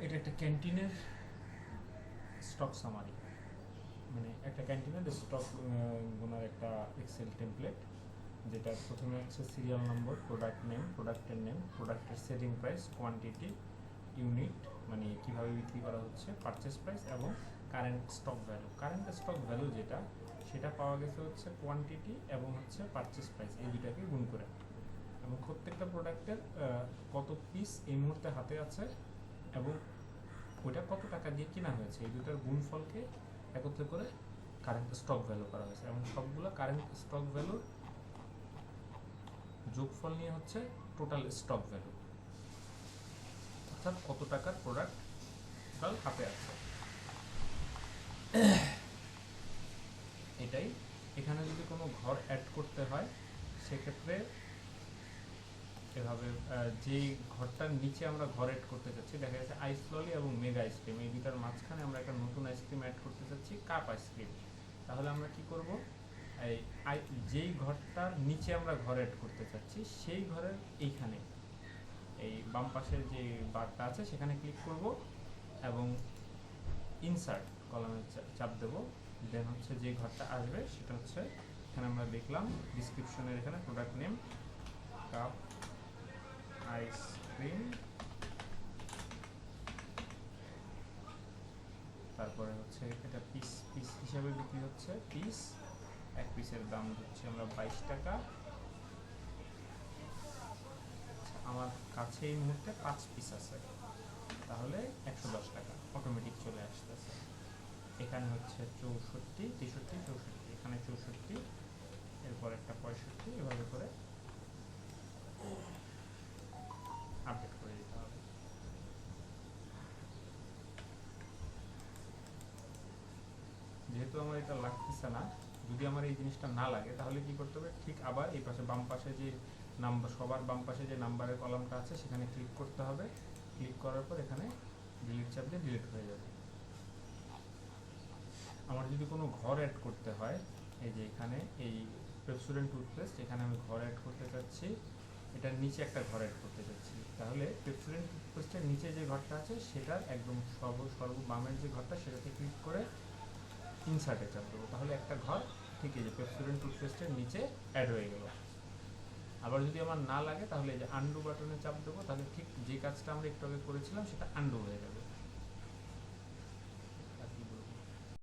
এটা একটা ক্যান্টিনের stock summary, মানে একটা ক্যান্টিনের স্টক গোনার একটা এক্সেল টেমপ্লেট, যেটা প্রথমে হচ্ছে সিরিয়াল নম্বর, প্রোডাক্ট নেম, প্রোডাক্টের নেম, প্রোডাক্টের সেলিং প্রাইস, কোয়ান্টিটি, ইউনিট মানে কীভাবে বিক্রি করা হচ্ছে, পারচেস প্রাইস এবং current stock value. Current stock value যেটা, সেটা পাওয়া গেছে হচ্ছে কোয়ান্টিটি এবং হচ্ছে পারচেস প্রাইস, এই দুটাকে গুণ করে। এবং প্রত্যেকটা প্রোডাক্টের কত পিস এই মুহূর্তে হাতে আছে এবং ওইটা কত টাকা দিয়ে কেনা হয়েছে, এই দুটার গুণফলকে একত্রে করে কারেন্ট স্টক ভ্যালু করা হয়েছে। এবং সবগুলো কারেন্ট স্টক ভ্যালুর যোগফল নিয়ে হচ্ছে টোটাল স্টক ভ্যালু, অর্থাৎ কত টাকার প্রোডাক্ট টোটাল হাতে আছে। এটাই এখানে যদি কোনো ঘর অ্যাড করতে হয় সেক্ষেত্রে এভাবে, যেই ঘরটার নিচে আমরা ঘর অ্যাড করতে চাচ্ছি, দেখা যাচ্ছে আইস ললি এবং মেগা আইসক্রিম, এই দুটার মাঝখানে আমরা একটা নতুন আইসক্রিম অ্যাড করতে চাচ্ছি, কাপ আইসক্রিম। তাহলে আমরা কি করব, এই যেই ঘরটার নিচে আমরা ঘর অ্যাড করতে চাচ্ছি সেই ঘরের এইখানে এই বাম পাশের যে বারটা আছে সেখানে ক্লিক করব এবং ইনসার্ট কলামে চাপ দেব। দেন হচ্ছে যে ঘরটা আসবে সেটা হচ্ছে এখানে আমরা দেখলাম ডিসক্রিপশনের এখানে প্রোডাক্ট নেম কাপ আইসক্রিম, তারপরে হচ্ছে এটা পিস পিস হিসাবে বিক্রি হচ্ছে, পিস এক পিসের দাম হচ্ছে আমরা 22 টাকা। আমার কাছে এই মুহূর্তে 5 পিস আছে, তাহলে 110 টাকা অটোমেটিক চলে আসতেছে। এখানে হচ্ছে 64, 63, 64, এখানে 64, এরপর একটা 65, এভাবে করে আপডেট করে দিতে হবে। যেহেতু আমার এটা লাগতেছে না, যদি আমার এই জিনিসটা না লাগে তাহলে কি করতে হবে, ঠিক আবার এই পাশে বাম পাশে যে নাম্বার, সবার বাম পাশে যে নাম্বারের কলামটা আছে সেখানে ক্লিক করতে হবে। ক্লিক করার পর এখানে ডিলিট চাপ দিয়ে ডিলিট হয়ে যাবে। আমার যদি কোনো ঘর অ্যাড করতে হয়, এই যে এখানে এই পেপসোডেন্ট টুথপেস্ট, এখানে আমি ঘর অ্যাড করতে চাচ্ছি, এটার নিচে একটা ঘর অ্যাড করতে চাচ্ছি, তাহলে পেপসোডেন্ট টুথপেস্টের নিচে যে ঘরটা আছে সেটার একদম সর্ববামের যে ঘরটা সেটাতে ক্লিক করে ইনসার্টে চাপ দেবো, তাহলে একটা ঘর ঠিক এই যে পেপসোডেন্ট টুথপেস্টের নিচে অ্যাড হয়ে গেল। আবার যদি আমার না লাগে তাহলে এই যে আন্ডু বাটনে চাপ দেবো, তাহলে ঠিক যে কাজটা আমরা একটু আগে করেছিলাম সেটা আন্ডু হয়ে যাবে।